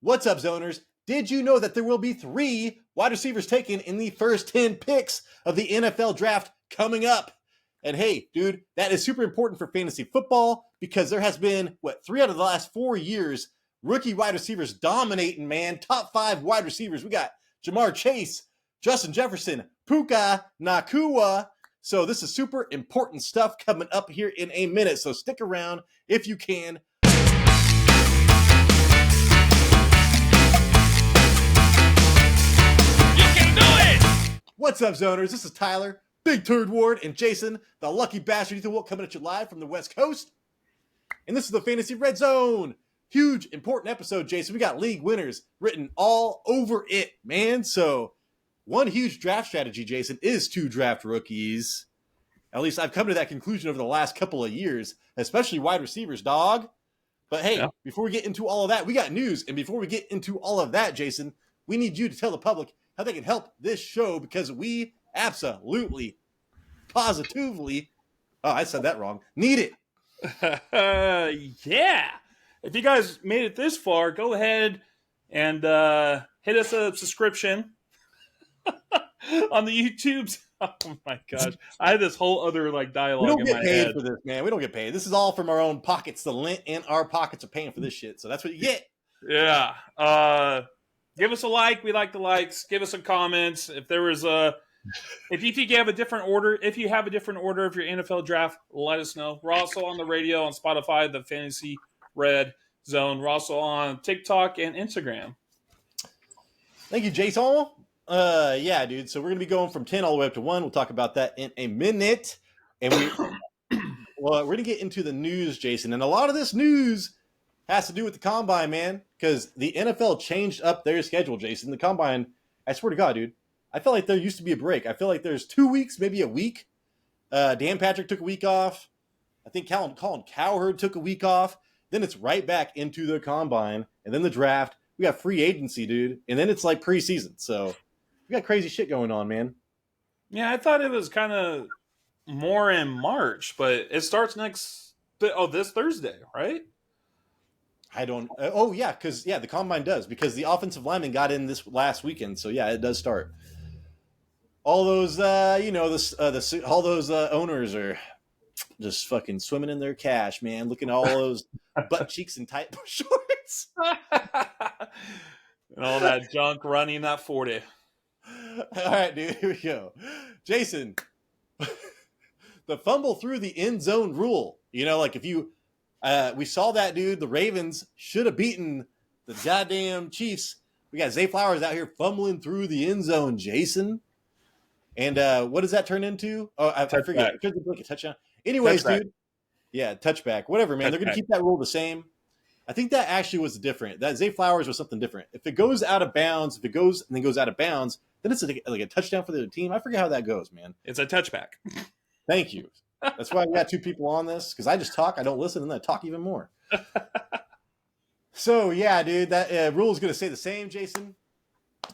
What's up, zoners? Did you know that there will be 3 wide receivers taken in the first 10 picks of the NFL draft coming up? And hey, dude, that is super important for fantasy football because there has been, 3 out of the last 4 years, rookie wide receivers dominating, man. Top 5 wide receivers. We got Jamar Chase, Justin Jefferson, Puka Nacua. So this is super important stuff coming up here in a minute. So stick around if you can. What's up, zoners? This is Tyler, Big Turd Ward, and Jason, the lucky bastard Ethan Wolk, coming at you live from the West Coast. And this is the Fantasy Red Zone. Huge, important episode, Jason. We got league winners written all over it, man. So one huge draft strategy, Jason, is to draft rookies. At least I've come to that conclusion over the last couple of years, especially wide receivers, dog. But hey, Before we get into all of that, we got news. And before we get into all of that, Jason, we need you to tell the public how they can help this show because we absolutely, positively, I said that wrong, need it. Yeah. If you guys made it this far, go ahead and hit us a subscription on the YouTubes. Oh my gosh. I had this whole other dialogue in my head. We don't get paid for this, man. We don't get paid. This is all from our own pockets. The lint in our pockets are paying for this shit. So that's what you get. Yeah. Give us a like. We like the likes. Give us some comments. If there was if you think you have a different order, of your NFL draft, let us know. We're also on the radio on Spotify, the Fantasy Red Zone. We're also on TikTok and Instagram. Thank you, Jason. Yeah, dude. So we're gonna be going from 10 all the way up to 1. We'll talk about that in a minute. And we're gonna get into the news, Jason. And a lot of this news has to do with the Combine, man, because the NFL changed up their schedule, Jason. The Combine, I swear to God, dude, I felt like there used to be a break. I feel like there's 2 weeks, maybe a week. Dan Patrick took a week off. I think Colin Cowherd took a week off. Then it's right back into the Combine, and then the draft. We got free agency, dude, and then it's like preseason. So we got crazy shit going on, man. Yeah, I thought it was kind of more in March, but it starts this Thursday, right? I don't. Because the Combine does because the offensive lineman got in this last weekend. So yeah, it does start. All those, all those owners are just fucking swimming in their cash, man. Looking at all those butt cheeks and tight shorts, and all that junk running that 40. All right, dude. Here we go, Jason. The fumble through the end zone rule. If you. We saw that, dude. The Ravens should have beaten the goddamn Chiefs. We got Zay Flowers out here fumbling through the end zone, Jason. And what does that turn into? Oh, I forget. It turns into like a touchdown. Anyways, touchback. Dude. Yeah, touchback. Whatever, man. They're going to keep that rule the same. I think that actually was different. That Zay Flowers was something different. If it goes out of bounds, then goes out of bounds, then it's like a touchdown for the team. I forget how that goes, man. It's a touchback. Thank you. That's why we got 2 people on this, because I just talk, I don't listen, and then I talk even more. So, yeah, dude, that rule is going to stay the same, Jason.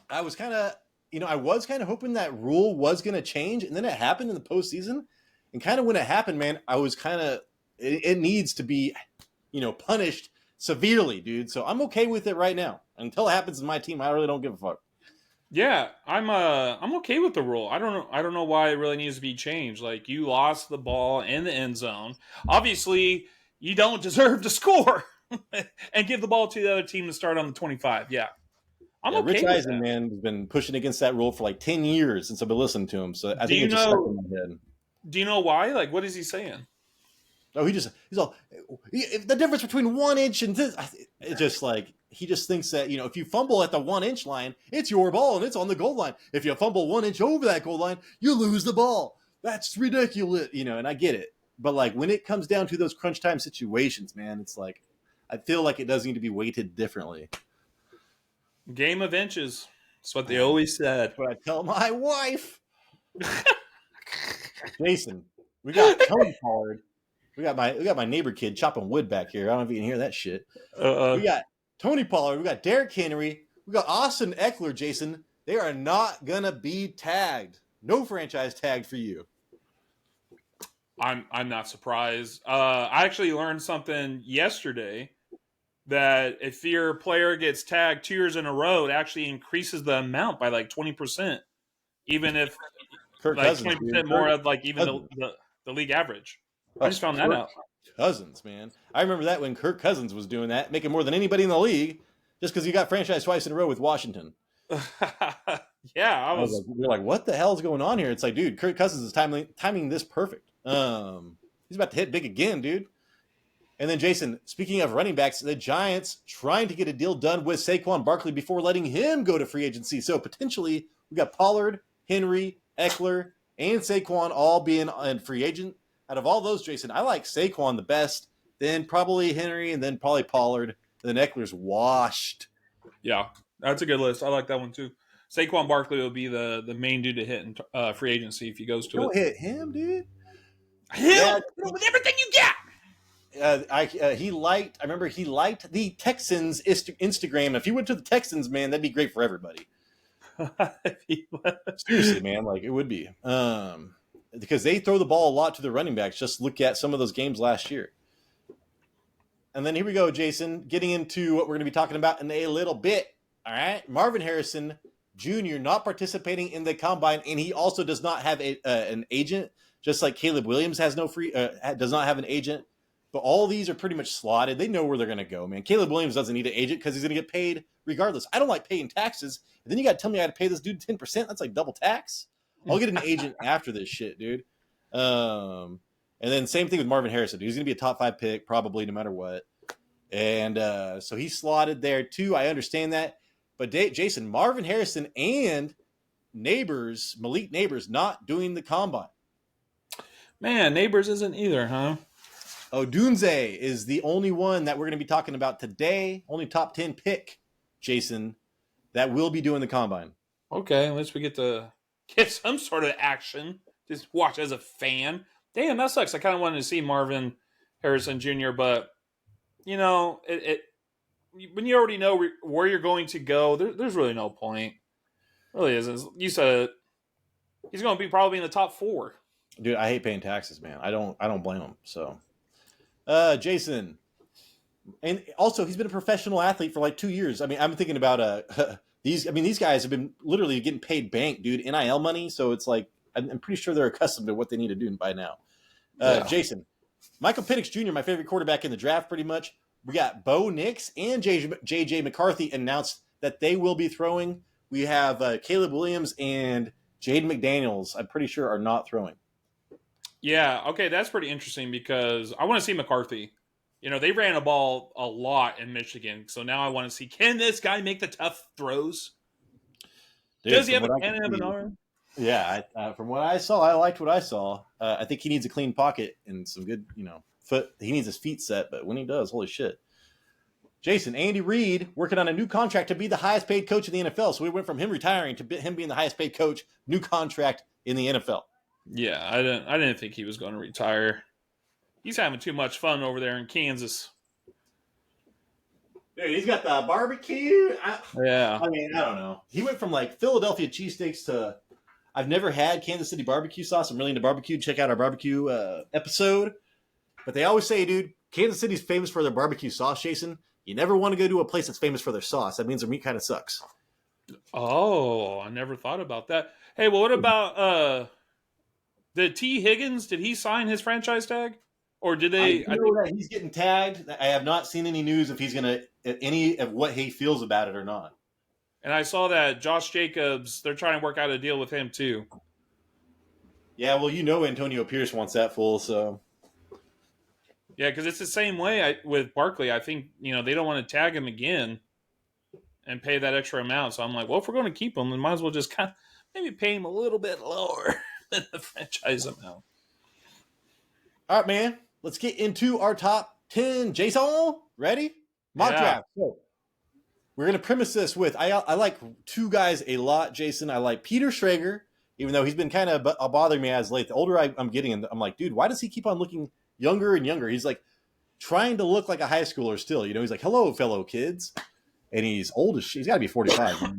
I was kind of hoping that rule was going to change, and then it happened in the postseason. And kind of when it happened, man, I was it needs to be, punished severely, dude. So I'm okay with it right now. Until it happens in my team, I really don't give a fuck. Yeah, I'm okay with the rule. I don't know why it really needs to be changed. Like, you lost the ball in the end zone. Obviously, you don't deserve to score and give the ball to the other team to start on the 25. Yeah. I'm okay Rich with Eisen, that. Man, has been pushing against that rule for like 10 years since I've been listening to him. So I think it's just stuck in my head. Do you know why? Like, what is he saying? Oh, he's all the difference between 1 inch and this. It's just like he just thinks that if you fumble at the 1 inch line, it's your ball and it's on the goal line. If you fumble 1 inch over that goal line, you lose the ball. That's ridiculous, And I get it, but like when it comes down to those crunch time situations, man, it's like I feel like it does need to be weighted differently. Game of inches. That's what they always said. But I tell my wife, Jason, we got Tony Pollard. We got my neighbor kid chopping wood back here. I don't know if you can hear that shit. We got Tony Pollard. We got Derrick Henry. We got Austin Eckler, Jason. They are not going to be tagged. No franchise tag for you. I'm not surprised. I actually learned something yesterday that if your player gets tagged 2 years in a row, it actually increases the amount by like 20%, even if Kirk like Cousins, 20% dude. more Kirk of like even Cousins. the league average. I Oh, just found that Kirk out. Cousins, man. I remember that when Kirk Cousins was doing that, making more than anybody in the league, just because he got franchised twice in a row with Washington. Yeah, I I was was. like, we're like, what the hell is going on here? It's like, dude, Kirk Cousins is timing this perfect. He's about to hit big again, dude. And then Jason, speaking of running backs, the Giants trying to get a deal done with Saquon Barkley before letting him go to free agency. So potentially we got Pollard, Henry, Eckler, and Saquon all being in free agent. Out of all those, Jason, I like Saquon the best, then probably Henry, and then probably Pollard. And then Eckler's washed. Yeah, that's a good list. I like that one too. Saquon Barkley will be the main dude to hit in free agency if he goes to Don't it. hit him, dude. Him Yeah, with everything you got. he liked. I remember he liked the Texans Instagram. If he went to the Texans, man, that'd be great for everybody. Seriously, man, like it would be. Because they throw the ball a lot to the running backs. Just look at some of those games last year. And then here we go, Jason, getting into what we're going to be talking about in a little bit. All right, Marvin Harrison Jr. not participating in the combine, and he also does not have an agent, just like Caleb Williams has does not have an agent. But all these are pretty much slotted. They know where they're going to go, man. Caleb Williams doesn't need an agent because he's going to get paid regardless. I don't like paying taxes. And then you got to tell me I got to pay this dude 10%. That's like double tax. I'll get an agent after this shit, dude. And then same thing with Marvin Harrison. He's going to be a top 5 pick probably no matter what. And so he's slotted there too. I understand that. But Jason, Marvin Harrison and Malik Neighbors not doing the combine. Man, Neighbors isn't either, huh? Odunze is the only one that we're going to be talking about today. Only top 10 pick, Jason, that will be doing the combine. Okay, at least we get to get some sort of action. Just watch as a fan. Damn, that sucks. I kind of wanted to see Marvin Harrison Jr., but you know, when you already know where you're going to go, there's really no point. It really isn't. You said he's going to be probably in the top 4. Dude, I hate paying taxes, man. I don't blame him. So, Jason, and also he's been a professional athlete for like 2 years. I mean, I'm thinking about these guys have been literally getting paid bank, dude, NIL money. So it's like I'm pretty sure they're accustomed to what they need to do by now. Jason, Michael Penix Jr., my favorite quarterback in the draft, pretty much. We got Bo Nix and JJ McCarthy announced that they will be throwing. We have Caleb Williams and Jaden McDaniels, I'm pretty sure, are not throwing. Yeah, okay, that's pretty interesting because I want to see McCarthy. You know, they ran a ball a lot in Michigan, so now I want to see, can this guy make the tough throws? Dude, Does he have an arm? Yeah, from what I saw, I liked what I saw. I think he needs a clean pocket and some good, foot. He needs his feet set, but when he does, holy shit. Jason, Andy Reid working on a new contract to be the highest paid coach in the NFL. So we went from him retiring to him being the highest paid coach, new contract in the NFL. Yeah, I didn't think he was going to retire. He's having too much fun over there in Kansas. Dude, he's got the barbecue. Yeah. I mean, I don't know. He went from like Philadelphia cheesesteaks to I've never had Kansas City barbecue sauce. I'm really into barbecue. Check out our barbecue episode. But they always say, dude, Kansas City's famous for their barbecue sauce, Jason. You never want to go to a place that's famous for their sauce. That means their meat kind of sucks. Oh, I never thought about that. Hey, well, what about the T. Higgins? Did he sign his franchise tag? Or did they? I know that he's getting tagged. I have not seen any news if he's going to, any of what he feels about it or not. And I saw that Josh Jacobs, they're trying to work out a deal with him too. Yeah, well, Antonio Pierce wants that full, so. Yeah, because it's the same way with Barkley. I think, they don't want to tag him again and pay that extra amount. So I'm like, well, if we're going to keep him, then might as well just kind of maybe pay him a little bit lower than the franchise amount. All right, man. Let's get into our top 10. Jason, ready? Mock draft. So we're going to premise this with, I like 2 guys a lot, Jason. I like Peter Schrager, even though he's been kind of bothering me as late. The older I'm getting, I'm like, dude, why does he keep on looking younger and younger? He's like trying to look like a high schooler still. He's like, hello, fellow kids. And he's old as shit. He's got to be 45.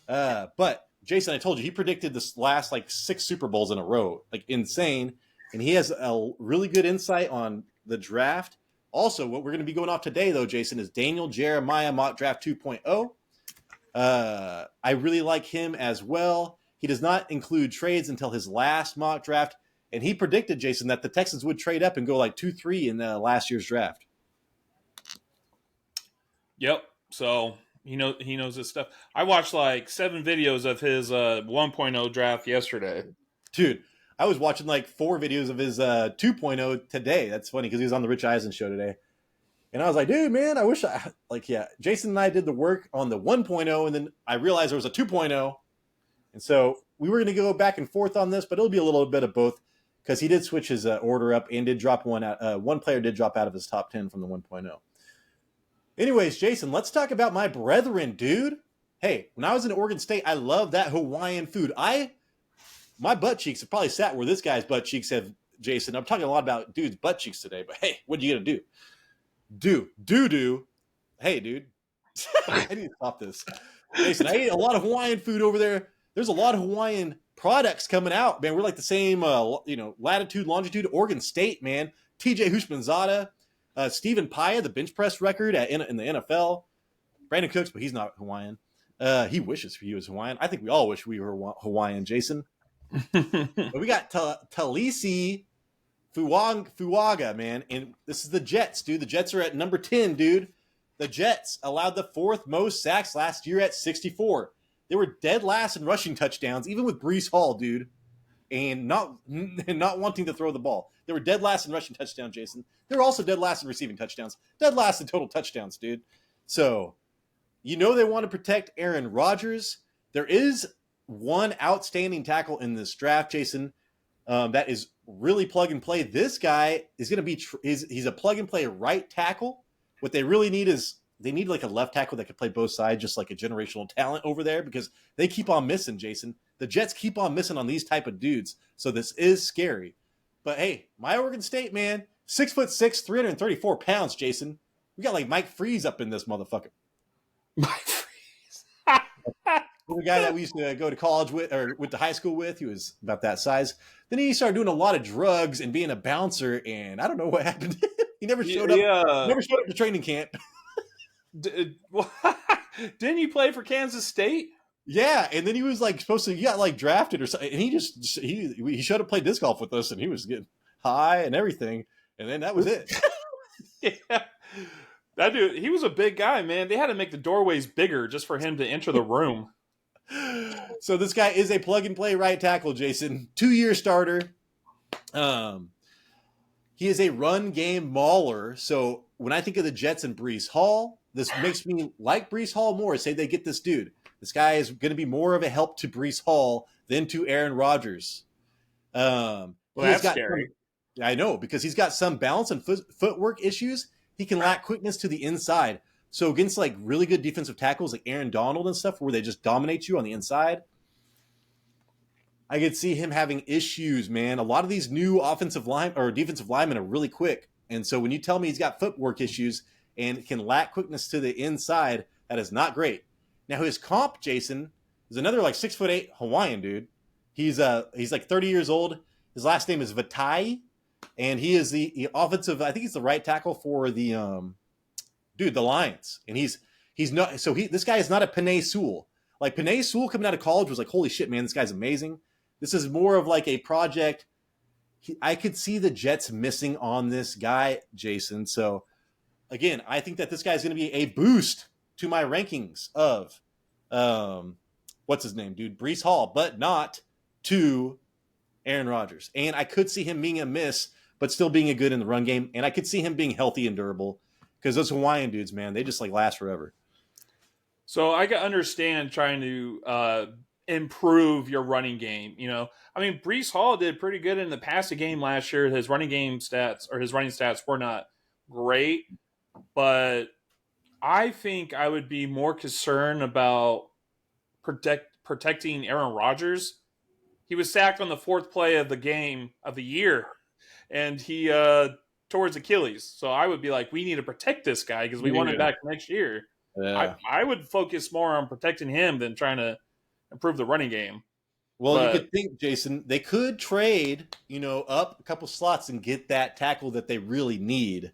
But Jason, I told you, he predicted this last like 6 Super Bowls in a row. Like insane. And he has a really good insight on the draft. Also, what we're going to be going off today, though, Jason, is Daniel Jeremiah Mock Draft 2.0. I really like him as well. He does not include trades until his last mock draft, and he predicted, Jason, that the Texans would trade up and go like 2-3 in last year's draft. Yep. So he knows his stuff. I watched like 7 videos of his 1.0 draft yesterday. Dude, I was watching like 4 videos of his 2.0 today. That's funny because he was on the Rich Eisen show today. And I was like, dude, man, I wish Jason and I did the work on the 1.0, and then I realized there was a 2.0. And so we were going to go back and forth on this, but it'll be a little bit of both because he did switch his order up and did drop one out. One player did drop out of his top 10 from the 1.0. Anyways, Jason, let's talk about my brethren, dude. Hey, when I was in Oregon State, I loved that Hawaiian food. My butt cheeks have probably sat where this guy's butt cheeks have, Jason. I'm talking a lot about dude's butt cheeks today, but hey, what are you going to do? Do. Hey, dude. I need to stop this. Jason, I ate a lot of Hawaiian food over there. There's a lot of Hawaiian products coming out, man. We're like the same, latitude, longitude, Oregon State, man. TJ Houshmandzadeh, Stephen Paya, the bench press record in the NFL. Brandon Cooks, but he's not Hawaiian. He wishes he was Hawaiian. I think we all wish we were Hawaiian, Jason. But we got Talisi Fuaga, man. And this is the Jets, dude. The Jets are at number 10, dude. The Jets allowed the 4th most sacks last year at 64. They were dead last in rushing touchdowns, even with Breece Hall, dude, and not wanting to throw the ball. They were dead last in rushing touchdowns, Jason. They were also dead last in receiving touchdowns. Dead last in total touchdowns, dude. So, they want to protect Aaron Rodgers. There is one outstanding tackle in this draft, Jason, that is really plug and play. This guy is going to be he's a plug and play right tackle. What they really need is they need like a left tackle that could play both sides, just like a generational talent over there, because they keep on missing, Jason. The Jets keep on missing on these type of dudes. So this is scary. But hey, my Oregon State, man, 6'6", 334 pounds, Jason. We got like Mike Freeze up in this motherfucker. Mike Freeze. The guy that we used to go to college with or went to high school with, he was about that size. Then he started doing a lot of drugs and being a bouncer, and I don't know what happened. He never showed up. Never showed up to training camp. Didn't you play for Kansas State? Yeah, and then he was like supposed to get like drafted or something, and he showed up play disc golf with us, and he was getting high and everything, and then that was it. Yeah, that dude, he was a big guy, man. They had to make the doorways bigger just for him to enter the room. So this guy is a plug and play right tackle, Jason. 2-year starter. He is a run game mauler. So when I think of the Jets and Breece Hall, this makes me like Breece Hall more. Say they get this dude. This guy is going to be more of a help to Breece Hall than to Aaron Rodgers. Well, that's scary. I know, because he's got some balance and footwork issues. He can lack quickness to the inside. So against like really good defensive tackles like Aaron Donald and stuff, where they just dominate you on the inside, I could see him having issues, man. A lot of these new offensive line or defensive linemen are really quick. And so when you tell me he's got footwork issues and can lack quickness to the inside, that is not great. Now his comp, Jason, is another like 6'8" Hawaiian dude. He's like 30 years old. His last name is Vatai, and he is the offensive. I think he's the right tackle for the the Lions. And he's not. So this guy is not a Penei Sewell. Like Penei Sewell coming out of college was like, holy shit, man, this guy's amazing. This is more of like a project. I could see the Jets missing on this guy, Jason. So again, I think that this guy is going to be a boost to my rankings of what's his name, dude, Breece Hall, but not to Aaron Rodgers. And I could see him being a miss, but still being a good in the run game. And I could see him being healthy and durable, because those Hawaiian dudes, man, they just like last forever. So I can understand trying to improve your running game. I mean, Breece Hall did pretty good in the passing game last year. His running stats were not great, but I think I would be more concerned about protecting Aaron Rodgers. He was sacked on the 4th play of the game of the year, and he tore his Achilles. So I would be like, we need to protect this guy because we want him back next year. Yeah. I would focus more on protecting him than trying to improve the running game. Well, you could think, Jason, they could trade, up a couple slots and get that tackle that they really need.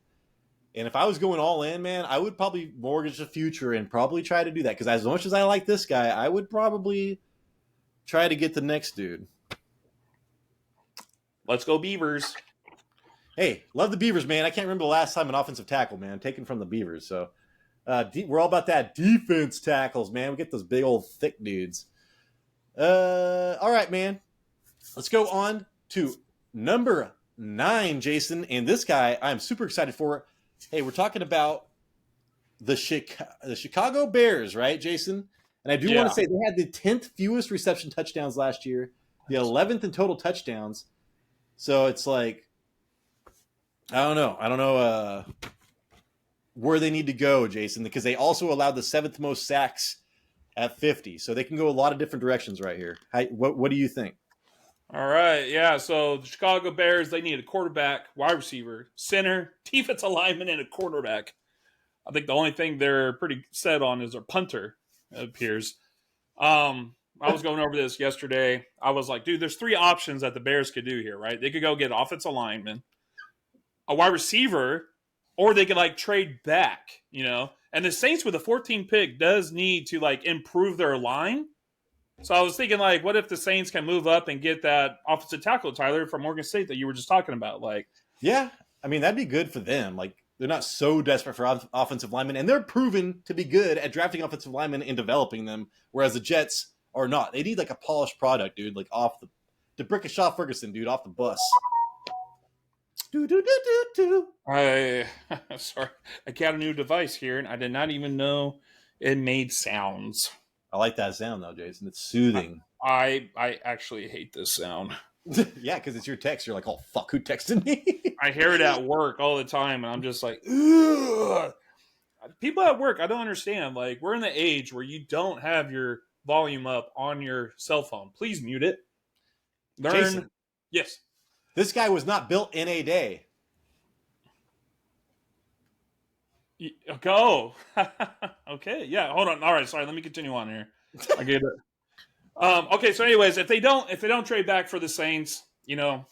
And if I was going all in, man, I would probably mortgage the future and probably try to do that. Because as much as I like this guy, I would probably try to get the next dude. Let's go Beavers. Hey, love the Beavers, man. I can't remember the last time an offensive tackle, man, taken from the Beavers. So we're all about that defense tackles, man. We get those big old thick dudes. All right, man. Let's go on to number 9, Jason. And this guy I'm super excited for. Hey, we're talking about the Chicago Bears, right, Jason? And I do want to say they had the 10th fewest reception touchdowns last year, the 11th in total touchdowns. So it's like, I don't know where they need to go, Jason, because they also allowed the 7th most sacks at 50. So they can go a lot of different directions right here. What do you think? All right, yeah. So the Chicago Bears, they need a quarterback, wide receiver, center, defensive lineman, and a quarterback. I think the only thing they're pretty set on is their punter, it appears. I was going over this yesterday. I was like, dude, there's 3 options that the Bears could do here, right? They could go get an offensive lineman, a wide receiver, or they could like trade back, you know? And the Saints with the 14th pick does need to like improve their line. So I was thinking, like, what if the Saints can move up and get that offensive tackle, Tyler, from Oregon State that you were just talking about? Like, yeah, I mean, that'd be good for them. Like, they're not so desperate for offensive linemen, and they're proven to be good at drafting offensive linemen and developing them, whereas the Jets are not. They need, like, a polished product, dude, like, off the Brickashaw Ferguson, dude, off the bus. Sorry, I got a new device here, and I did not even know it made sounds. I like that sound, though, Jason. It's soothing. I actually hate this sound. Yeah, because it's your text. You're like, oh, fuck, who texted me? I hear it at work all the time, and I'm just like, ugh. People at work, I don't understand. Like, we're in the age where you don't have your volume up on your cell phone. Please mute it. Learn. Jason, yes. This guy was not built in a day. Go. Okay. Yeah. Hold on. All right. Sorry. Let me continue on here. I get it. Okay. So, anyways, if they don't trade back for the Saints, you know,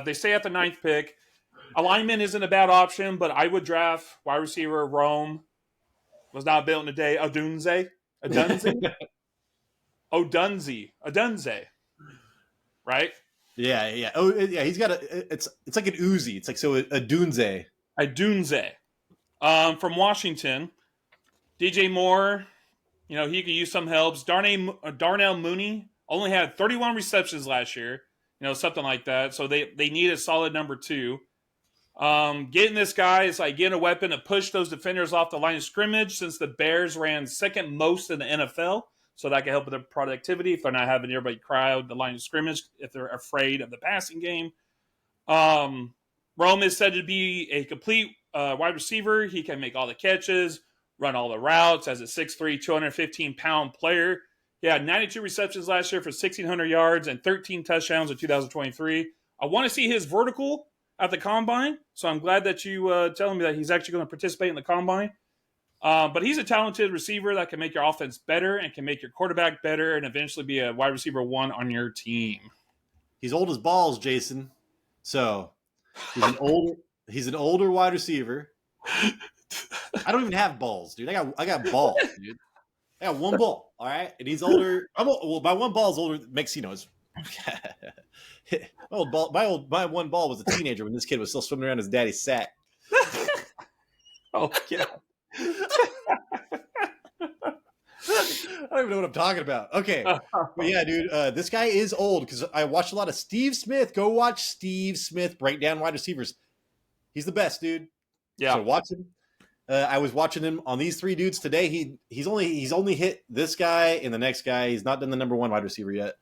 they stay at the 9th pick. A lineman isn't a bad option, but I would draft wide receiver Rome. Was not built in a day. Odunze. Right? Yeah. Oh, yeah. He's got it's like an Uzi. It's like a Dunze. From Washington, DJ Moore, you know, he could use some helps. Darnell Mooney only had 31 receptions last year, you know, something like that. So they need a solid number 2. Getting this guy is like getting a weapon to push those defenders off the line of scrimmage, since the Bears ran 2nd most in the NFL. So that can help with their productivity if they're not having everybody crowd the line of scrimmage, if they're afraid of the passing game. Rome is said to be a complete wide receiver. He can make all the catches, run all the routes as a 6'3", 215-pound player. He had 92 receptions last year for 1,600 yards and 13 touchdowns in 2023. I want to see his vertical at the Combine, so I'm glad that you telling me that he's actually going to participate in the Combine. But he's a talented receiver that can make your offense better and can make your quarterback better and eventually be a wide receiver 1 on your team. He's old as balls, Jason. So he's an older wide receiver. I don't even have balls, dude. I got balls, dude. I got 1 ball, all right? And he's older. My 1 ball is older than Mexino's. My 1 ball was a teenager when this kid was still swimming around his daddy's sack. Oh, yeah. I don't even know what I'm talking about. Okay. But yeah, dude, this guy is old because I watched a lot of Steve Smith. Go watch Steve Smith break down wide receivers. He's the best, dude. Yeah. So watch him. I was watching him on these 3 dudes today. He's only hit this guy and the next guy. He's not done the number 1 wide receiver yet.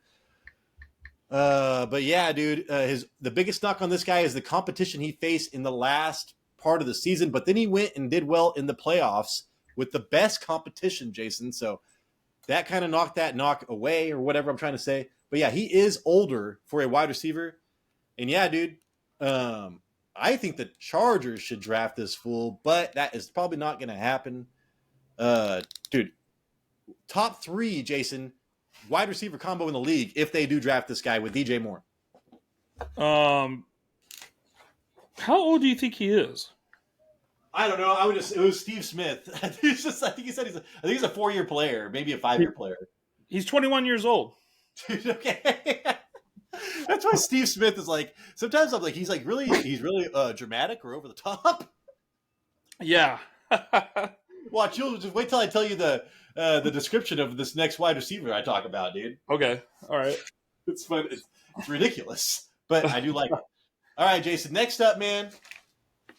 But yeah, dude, the biggest knock on this guy is the competition he faced in the last part of the season, but then he went and did well in the playoffs with the best competition, Jason. So that kind of knocked that knock away, or whatever I'm trying to say. But yeah, he is older for a wide receiver. And yeah, dude, I think the Chargers should draft this fool, but that is probably not going to happen. Dude, top 3, Jason, wide receiver combo in the league if they do draft this guy with DJ Moore. How old do you think he is? I don't know. It was Steve Smith. I think he said I think he's a 4-year player, maybe a 5-year player. He's 21 years old. Dude, okay. That's why Steve Smith is like, sometimes I'm like, he's really dramatic or over the top. Yeah. Watch, you'll just wait till I tell you the description of this next wide receiver I talk about, dude. Okay. All right. It's fun. It's ridiculous, but I do like it. All right, Jason. Next up, man.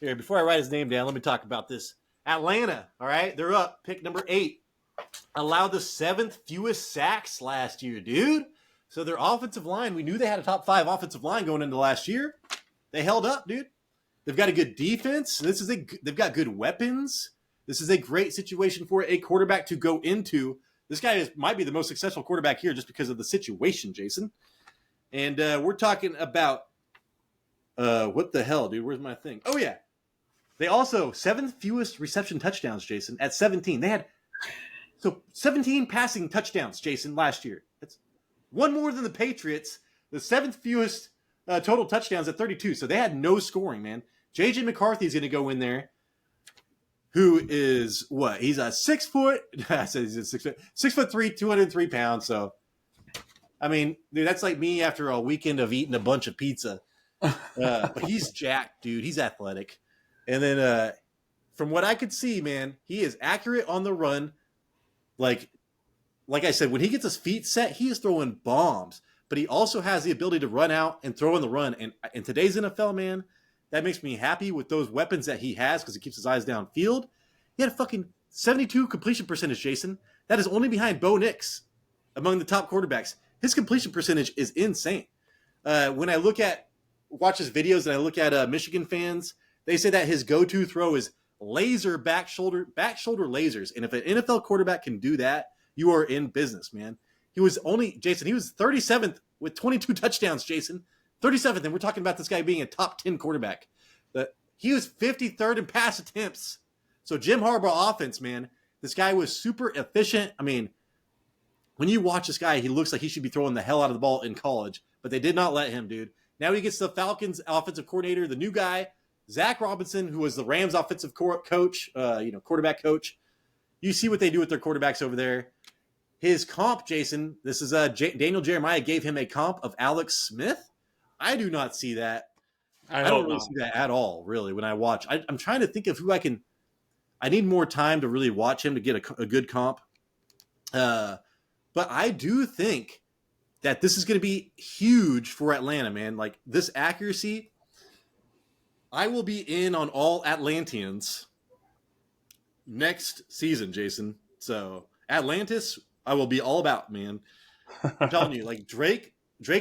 Here, before I write his name down, let me talk about this. Atlanta. All right, they're up. Pick number 8. Allowed the 7th fewest sacks last year, dude. So their offensive line, we knew they had a top 5 offensive line going into last year. They held up, dude. They've got a good defense. They've got good weapons. This is a great situation for a quarterback to go into. This guy might be the most successful quarterback here just because of the situation, Jason. And we're talking about what the hell, dude? Where's my thing? Oh, yeah. They also 7th fewest reception touchdowns, Jason, at 17. They had 17 passing touchdowns, Jason, last year. That's one more than the Patriots. The 7th fewest total touchdowns at 32. So they had no scoring, man. J.J. McCarthy is going to go in there. Who is what? He's a 6 foot. I said he's a 6 foot. 6'3", 203 pounds. So, I mean, dude, that's like me after a weekend of eating a bunch of pizza. But he's jacked, dude. He's athletic. And then, from what I could see, man, he is accurate on the run. Like I said, when he gets his feet set, he is throwing bombs. But he also has the ability to run out and throw in the run. And in today's NFL, man, that makes me happy with those weapons that he has because he keeps his eyes downfield. He had a fucking 72 completion percentage, Jason. That is only behind Bo Nix among the top quarterbacks. His completion percentage is insane. When I watch his videos and I look at Michigan fans, they say that his go-to throw is laser back shoulder lasers. And if an NFL quarterback can do that, you are in business, man. He was 37th with 22 touchdowns, Jason. 37th, and we're talking about this guy being a top 10 quarterback. He was 53rd in pass attempts. So Jim Harbaugh offense, man, this guy was super efficient. I mean, when you watch this guy, he looks like he should be throwing the hell out of the ball in college, but they did not let him, dude. Now he gets the Falcons offensive coordinator, the new guy, Zach Robinson, who was the Rams offensive coach, quarterback coach. You see what they do with their quarterbacks over there. His comp, Jason, this is Daniel Jeremiah gave him a comp of Alex Smith. I do not see that. I don't really see that at all, really, when I watch. I'm trying to think of who I need more time to really watch him to get a good comp. But I do think that this is going to be huge for Atlanta, man. Like, this accuracy, I will be in on all Atlanteans next season, Jason. So, Atlantis, I will be all about, man. I'm telling you, like, Drake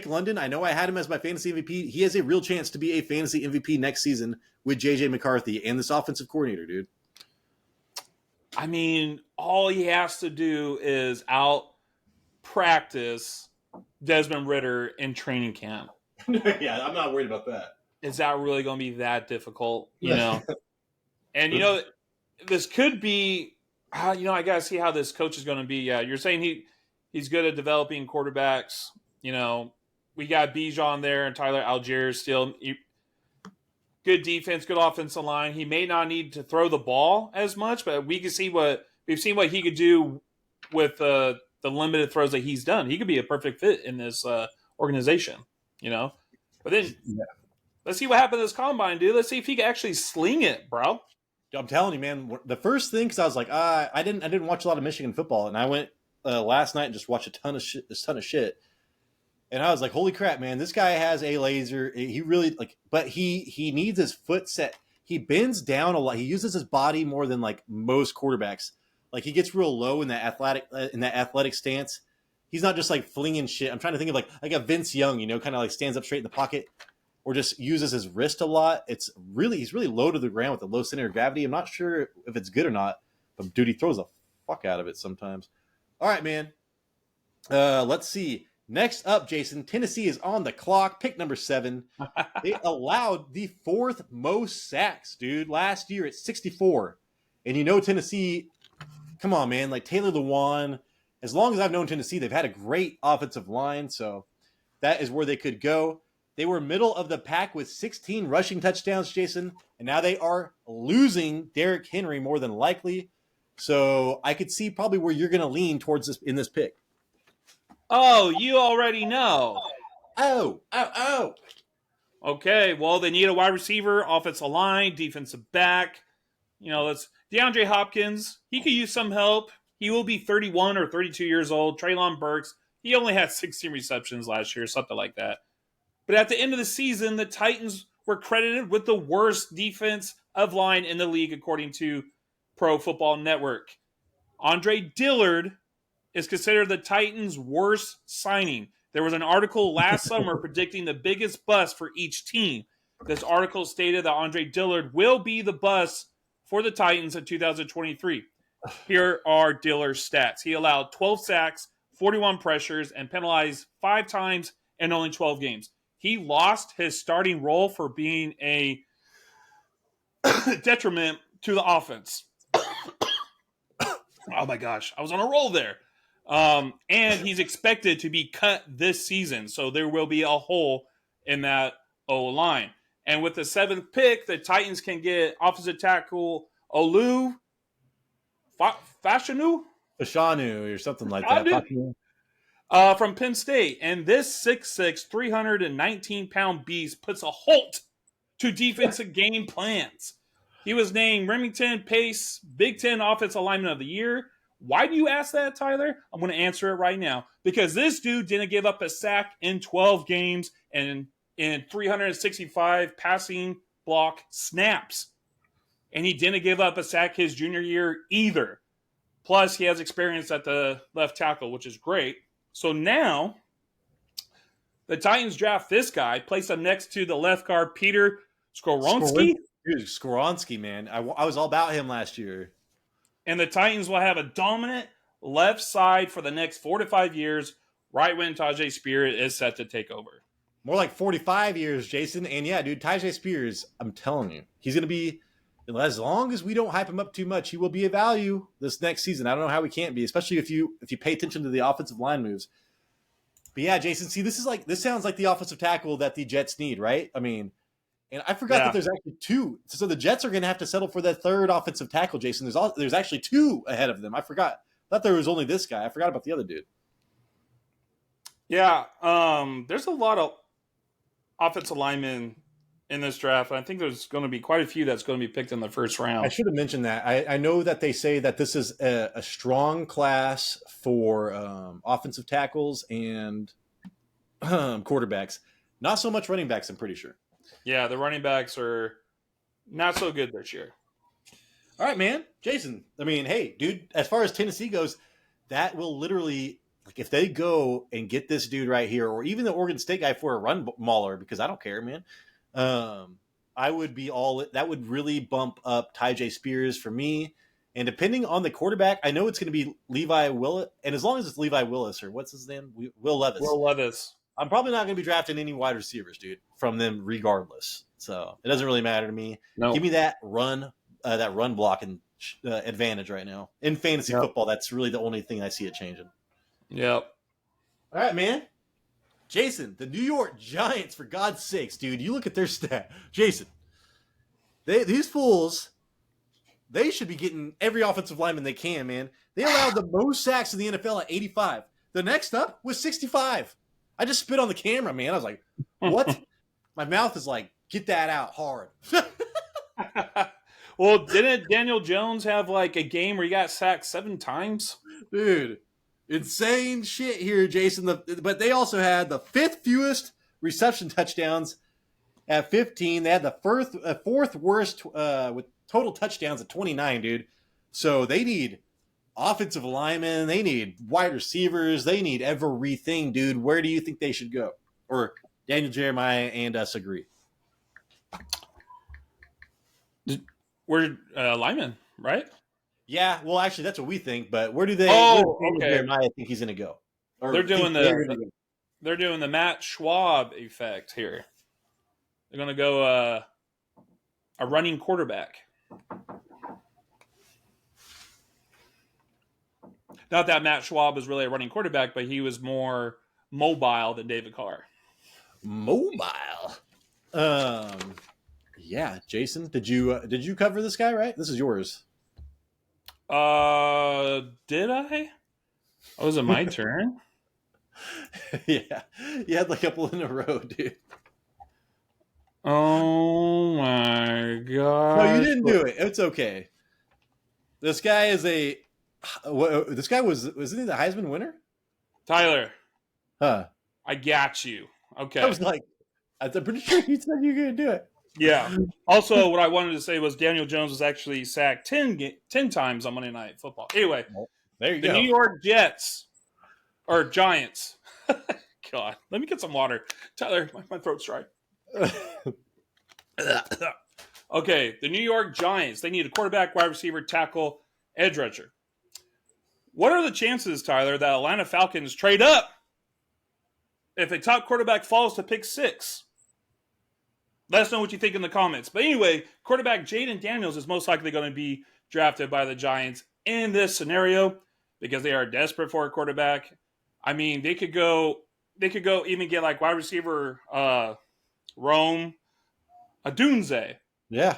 London, I know I had him as my fantasy MVP. He has a real chance to be a fantasy MVP next season with J.J. McCarthy and this offensive coordinator, dude. I mean, all he has to do is out practice Desmond Ridder in training camp. Yeah, I'm not worried about that. Is that really going to be that difficult? You know? And, this could be, I got to see how this coach is going to be. Yeah, you're saying he's good at developing quarterbacks. We got Bijan there and Tyler Algier still. Good defense, good offensive line. He may not need to throw the ball as much, but we've seen what he could do with the limited throws that he's done. He could be a perfect fit in this organization, But then let's see what happens this combine, dude. Let's see if he can actually sling it, bro. I'm telling you, man. The first thing, because I was like, I didn't watch a lot of Michigan football, and I went last night and just watched a ton of shit. And I was like, holy crap, man, this guy has a laser. He really but he needs his foot set. He bends down a lot. He uses his body more than like most quarterbacks. Like, he gets real low in that athletic stance. He's not just like flinging shit. I'm trying to think of like a Vince Young, kind of like stands up straight in the pocket or just uses his wrist a lot. He's really low to the ground with a low center of gravity. I'm not sure if it's good or not, but dude, he throws the fuck out of it sometimes. All right, man. Let's see. Next up, Jason, Tennessee is on the clock. Pick number 7. They allowed the 4th most sacks, dude, last year at 64. And Tennessee, come on, man, like Taylor Lewan, as long as I've known Tennessee, they've had a great offensive line. So that is where they could go. They were middle of the pack with 16 rushing touchdowns, Jason, and now they are losing Derrick Henry more than likely. So I could see probably where you're going to lean towards this in this pick. Oh, you already know. Oh. Okay, well, they need a wide receiver, offensive line, defensive back. Let's DeAndre Hopkins. He could use some help. He will be 31 or 32 years old. Treylon Burks. He only had 16 receptions last year, something like that. But at the end of the season, the Titans were credited with the worst defensive line in the league, according to Pro Football Network. Andre Dillard is considered the Titans' worst signing. There was an article last summer predicting the biggest bust for each team. This article stated that Andre Dillard will be the bust for the Titans in 2023. Here are Dillard's stats. He allowed 12 sacks, 41 pressures, and penalized 5 times in only 12 games. He lost his starting role for being a detriment to the offense. Oh my gosh, I was on a roll there. And he's expected to be cut this season, so there will be a hole in that O-line. And with the 7th pick, the Titans can get offensive tackle Olu Fashanu or something like that. From Penn State. And this 6'6", 319-pound beast puts a halt to defensive game plans. He was named Remington Pace Big Ten Offensive Lineman of the Year. Why do you ask that, Tyler? I'm going to answer it right now. Because this dude didn't give up a sack in 12 games and in 365 passing block snaps. And he didn't give up a sack his junior year either. Plus, he has experience at the left tackle, which is great. So now, the Titans draft this guy, place him next to the left guard, Peter Skoronski. Dude, Skoronski, man. I was all about him last year. And the Titans will have a dominant left side for the next 4 to 5 years, right when Tyjae Spears is set to take over. More like 45 years, Jason. And yeah, dude, Tyjae Spears, I'm telling you, he's going to be, as long as we don't hype him up too much, he will be a value this next season. I don't know how we can't be, especially if you pay attention to the offensive line moves. But yeah, Jason, see, this sounds like the offensive tackle that the Jets need, right? I mean, and I forgot that there's actually 2. So the Jets are going to have to settle for that 3rd offensive tackle, Jason. There's actually 2 ahead of them. I forgot. I thought there was only this guy. I forgot about the other dude. Yeah, there's a lot of offensive linemen in this draft. I think there's going to be quite a few that's going to be picked in the first round. I should have mentioned that. I know that they say that this is a strong class for offensive tackles and quarterbacks. Not so much running backs, I'm pretty sure. Yeah, the running backs are not so good this year. All right, man. Jason, I mean, hey, dude, as far as Tennessee goes, that will literally, like, if they go and get this dude right here, or even the Oregon State guy for a run mauler, because I don't care, man. I would be that would really bump up Tyjae Spears for me. And depending on the quarterback, I know it's going to be Levi Willis. And as long as it's Levi Willis, or what's his name? Will Levis. Will Levis. I'm probably not going to be drafting any wide receivers, dude, from them regardless. So it doesn't really matter to me. No. Give me that run blocking advantage right now. In fantasy football, that's really the only thing I see it changing. Yep. All right, man. Jason, the New York Giants, for God's sakes, dude, you look at their stat. Jason, these fools, they should be getting every offensive lineman they can, man. They allowed the most sacks in the NFL at 85. The next up was 65. I just spit on the camera, man. I was like, what? My mouth is like, get that out hard. Well, didn't Daniel Jones have like a game where he got sacked 7 times? Dude, insane shit here, Jason. But they also had the 5th fewest reception touchdowns at 15. They had the 4th worst with total touchdowns at 29, dude. So they need offensive linemen. They need wide receivers. They need everything, dude. Where do you think they should go? Or Daniel Jeremiah and us agree? We're linemen, right? Yeah, well, actually, that's what we think. But where do they? Oh, where okay. Jeremiah think he's going to go? Or They're doing the Matt Schwab effect here. They're going to go a running quarterback. Not that Matt Schwab was really a running quarterback, but he was more mobile than David Carr. Mobile. Yeah, Jason, did you cover this guy, right? This is yours. Did I? Oh, was it my turn? Yeah. You had like a couple in a row, dude. Oh my No, you gosh. didn't do it. It's okay. This guy is a this guy wasn't he the Heisman winner? Tyler, Huh. I got you. I Okay. was like, I'm pretty sure you said you were gonna do it. Yeah. Also, what I wanted to say was Daniel Jones was actually sacked 10 times on Monday Night Football. Anyway, There you the go. New York Jets, or Giants. God, let me get some water. Tyler, my throat's dry. Okay, the New York Giants, they need a quarterback, wide receiver, tackle, edge rusher. What are the chances, Tyler, that Atlanta Falcons trade up if a top quarterback falls to pick 6? Let us know what you think in the comments. But anyway, quarterback Jaden Daniels is most likely going to be drafted by the Giants in this scenario because they are desperate for a quarterback. I mean, they could go even get like wide receiver Rome Adunze. Yeah.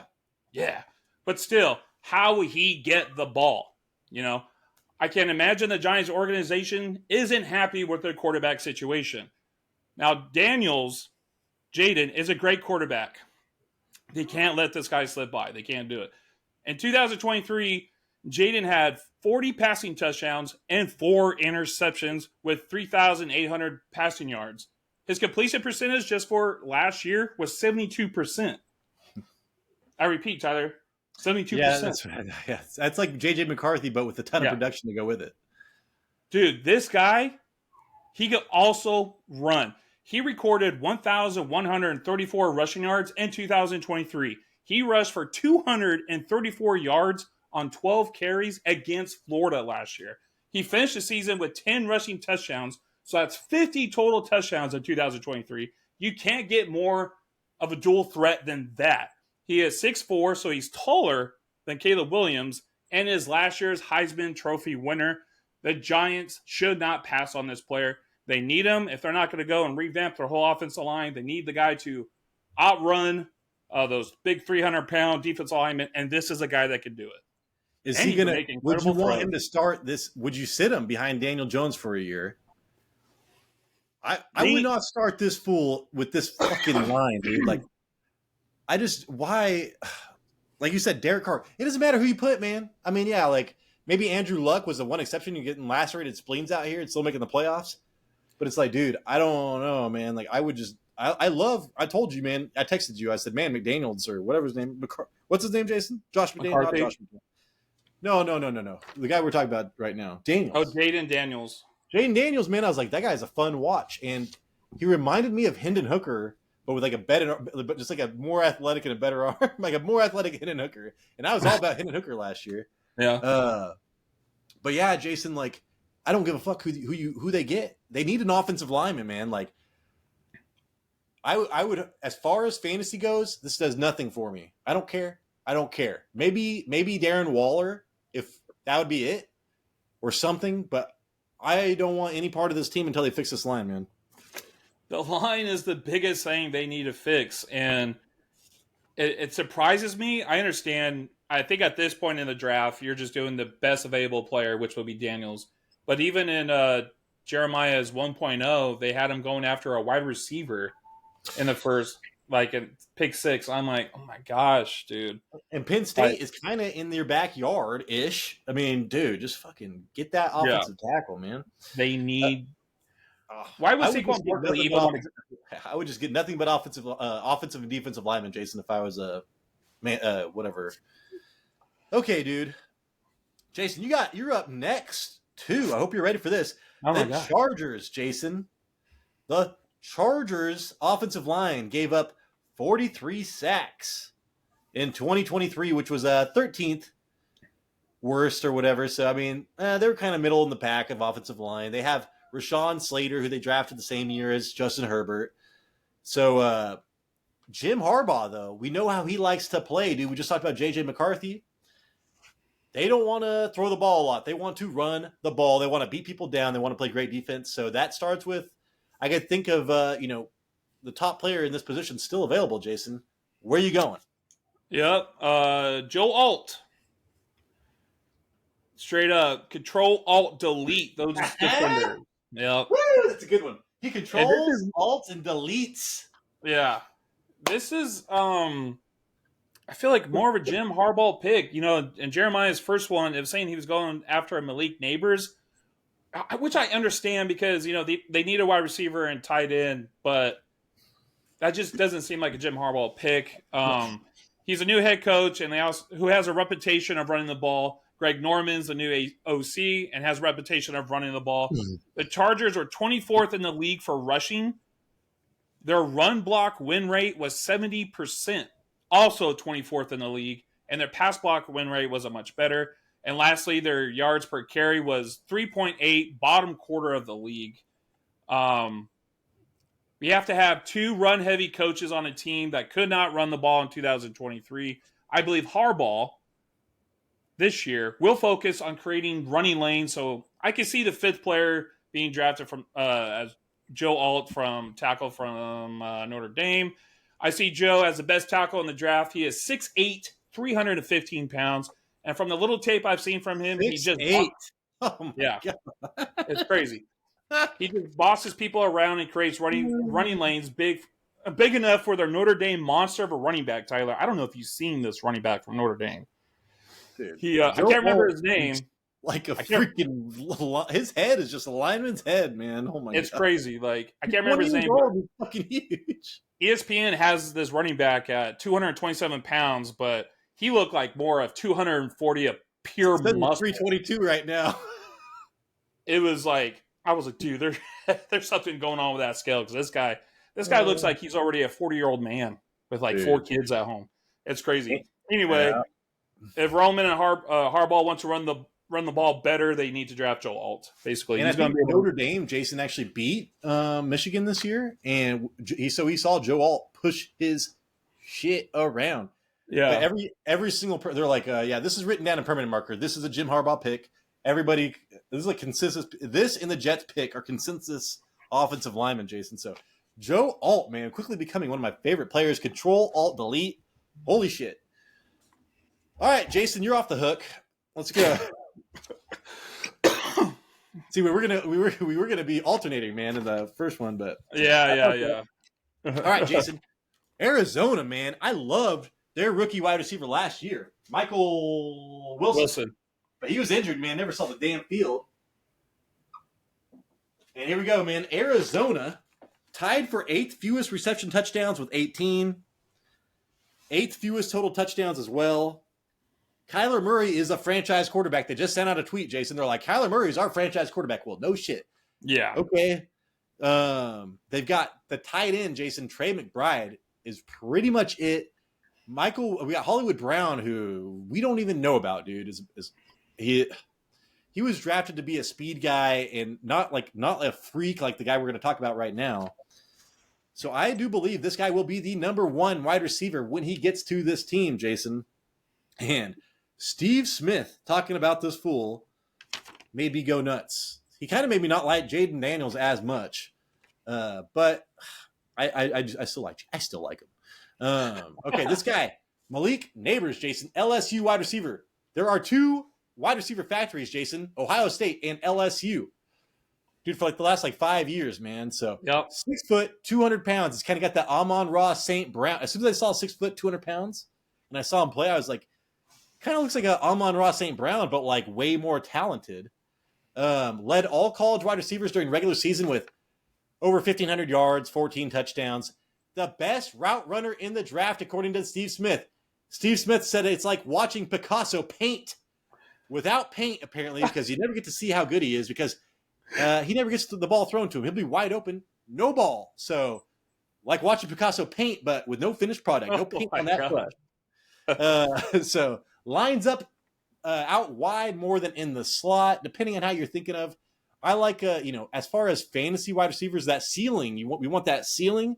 Yeah. But still, how will he get the ball? You know, I can imagine the Giants organization isn't happy with their quarterback situation. Now, Daniels, Jaden, is a great quarterback. They can't let this guy slip by. They can't do it. In 2023, Jaden had 40 passing touchdowns and 4 interceptions with 3,800 passing yards. His completion percentage just for last year was 72%. I repeat, Tyler, 72%. Yeah, that's like JJ McCarthy, but with a ton of production to go with it. Dude, this guy, he could also run. He recorded 1,134 rushing yards in 2023. He rushed for 234 yards on 12 carries against Florida last year. He finished the season with 10 rushing touchdowns, so that's 50 total touchdowns in 2023. You can't get more of a dual threat than that. He is 6'4", so he's taller than Caleb Williams, and is last year's Heisman Trophy winner. The Giants should not pass on this player. They need him. If they're not going to go and revamp their whole offensive line, they need the guy to outrun those big 300-pound defensive linemen, and this is a guy that can do it. Is he going to – would you want him to start this – would you sit him behind Daniel Jones for a year? I would not start this fool with this fucking line, dude. Like, I just – why – like you said, Derek Carr. It doesn't matter who you put, man. I mean, yeah, like maybe Andrew Luck was the one exception. You're getting lacerated spleens out here and still making the playoffs. But it's like, dude, I don't know, man. Like, I would just – I told you, man. I texted you. I said, man, McDaniels or whatever his name. What's his name, Jason? Josh McDaniels. Not Josh McDaniels. No. The guy we're talking about right now. Daniels. Oh, Jaden Daniels. Jaden Daniels, man. I was like, that guy's a fun watch. And he reminded me of Hendon Hooker, but with like a better, but just like a more athletic and a better arm. Like a more athletic Hendon Hooker. And I was all about Hendon Hooker last year. Yeah. But yeah, Jason, like, I don't give a fuck who they get. They need an offensive lineman, man. Like, I would, as far as fantasy goes, this does nothing for me. I don't care. Maybe Darren Waller, if that would be it, or something. But I don't want any part of this team until they fix this line, man. The line is the biggest thing they need to fix, and it surprises me. I understand. I think at this point in the draft, you're just doing the best available player, which would be Daniels. But even in Jeremiah's 1.0, they had him going after a wide receiver in the first, like, in pick 6. I'm like, oh my gosh, dude. And Penn State is kind of in their backyard-ish. I mean, dude, just fucking get that offensive tackle, man. They need... why would Saquon Barkley even want to... I would just get nothing but offensive and defensive linemen, Jason, if I was a man, whatever. Okay, dude. Jason, you're up next, too. I hope you're ready for this. Oh my God. God. Chargers, Jason. The Chargers offensive line gave up 43 sacks in 2023, which was 13th worst or whatever. So, I mean, they're kind of middle in the pack of offensive line. They have Rashawn Slater, who they drafted the same year as Justin Herbert. So, Jim Harbaugh, though, we know how he likes to play, dude. We just talked about J.J. McCarthy. They don't want to throw the ball a lot. They want to run the ball. They want to beat people down. They want to play great defense. So that starts with, I could think of, the top player in this position still available, Jason. Where are you going? Yep. Joe Alt. Straight up. Control Alt Delete those defenders. Yep. Woo, that's a good one. He controls, alt, and deletes. Yeah. This is I feel like more of a Jim Harbaugh pick. And Jeremiah's first one, it was saying he was going after a Malik Neighbors, which I understand because, they need a wide receiver and tight end, but that just doesn't seem like a Jim Harbaugh pick. He's a new head coach, and who has a reputation of running the ball. Greg Norman's the new OC and has a reputation of running the ball. Mm-hmm. The Chargers are 24th in the league for rushing. Their run block win rate was 70%, also 24th in the league, and their pass block win rate wasn't much better. And lastly, their yards per carry was 3.8, bottom quarter of the league. We have to have 2 run-heavy coaches on a team that could not run the ball in 2023. I believe Harbaugh this year will focus on creating running lanes. So I can see the 5th player being drafted from as Joe Alt from tackle from Notre Dame. I see Joe as the best tackle in the draft. He is 6'8", 315 pounds. And from the little tape I've seen from him, 6'8". he just Oh my God. It's crazy. He just bosses people around and creates running lanes big enough for their Notre Dame monster of a running back, Tyler. I don't know if you've seen this running back from Notre Dame. Dude, I can't remember his name. Like a freaking, his head is just a lineman's head, man. Oh my God. It's crazy. Like, I can't remember his name. He's fucking huge. ESPN has this running back at 227 pounds, but he looked like more of 240 of pure muscle. 322 right now. It was like, I was like, dude, there's something going on with that scale because this guy looks like he's already a 40-year-old man with like 4 kids at home. It's crazy. Anyway, if Roman and Harbaugh want to run the ball better, they need to draft Joe Alt. Basically, and he's going to be Notre Dame. Jason actually beat Michigan this year, and he saw Joe Alt push his shit around. Yeah, but every single they're like, this is written down in permanent marker. This is a Jim Harbaugh pick. Everybody, this is like consensus. This and the Jets pick are consensus offensive linemen, Jason. So Joe Alt, man, quickly becoming one of my favorite players. Control, Alt, Delete. Holy shit! All right, Jason, you're off the hook. Let's go. See, we were gonna be alternating, man, in the first one, but yeah. All right, Jason. Arizona, man, I loved their rookie wide receiver last year, Michael Wilson. But he was injured, man. Never saw the damn field. And here we go, man. Arizona tied for 8th fewest reception touchdowns with 18. 8th fewest total touchdowns as well. Kyler Murray is a franchise quarterback. They just sent out a tweet, Jason. They're like, Kyler Murray is our franchise quarterback. Well, no shit. Yeah. Okay. They've got the tight end, Jason. Trey McBride is pretty much it. We got Hollywood Brown, who we don't even know about, dude. He was drafted to be a speed guy and not a freak like the guy we're going to talk about right now. So I do believe this guy will be the number 1 wide receiver when he gets to this team, Jason. And Steve Smith talking about this fool made me go nuts. He kind of made me not like Jaden Daniels as much, but I still like him. Okay, this guy Malik Neighbors, Jason, LSU wide receiver. There are 2 wide receiver factories, Jason, Ohio State and LSU. Dude, for like the last 5 years, man. So 6 foot, 200 pounds. He's kind of got that Amon-Ra St. Brown. As soon as I saw 6 foot, 200 pounds, and I saw him play, I was like, kind of looks like a Amon-Ra St. Brown, but like way more talented. Led all college wide receivers during regular season with over 1,500 yards, 14 touchdowns. The best route runner in the draft, according to Steve Smith. Steve Smith said it's like watching Picasso paint without paint, apparently, because you never get to see how good he is because he never gets the ball thrown to him. He'll be wide open, no ball. So, like watching Picasso paint, but with no finished product. No paint on that flash. So, lines up out wide more than in the slot, depending on how you're thinking of. I like, as far as fantasy wide receivers, that ceiling, we want that ceiling.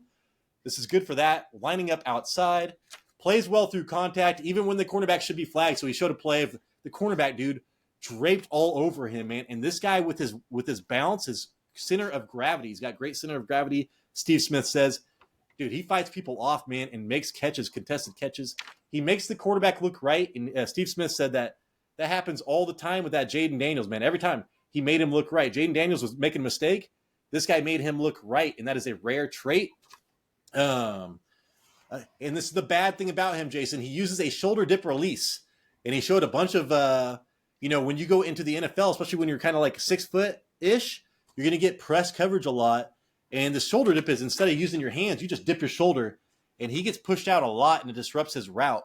This is good for that. Lining up outside. Plays well through contact, even when the cornerback should be flagged. So he showed a play of the cornerback, dude, draped all over him, man. And this guy with his bounce, his center of gravity, he's got great center of gravity, Steve Smith says. dude, he fights people off, man, and makes catches, contested catches. He makes the quarterback look right. And Steve Smith said that happens all the time with that Jaden Daniels, man. Every time he made him look right. Jaden Daniels was making a mistake. This guy made him look right, and that is a rare trait. And this is the bad thing about him, Jason. He uses a shoulder dip release, and he showed a bunch of, when you go into the NFL, especially when you're kind of like 6 foot-ish, you're going to get press coverage a lot. And the shoulder dip is, instead of using your hands, you just dip your shoulder, and he gets pushed out a lot, and it disrupts his route.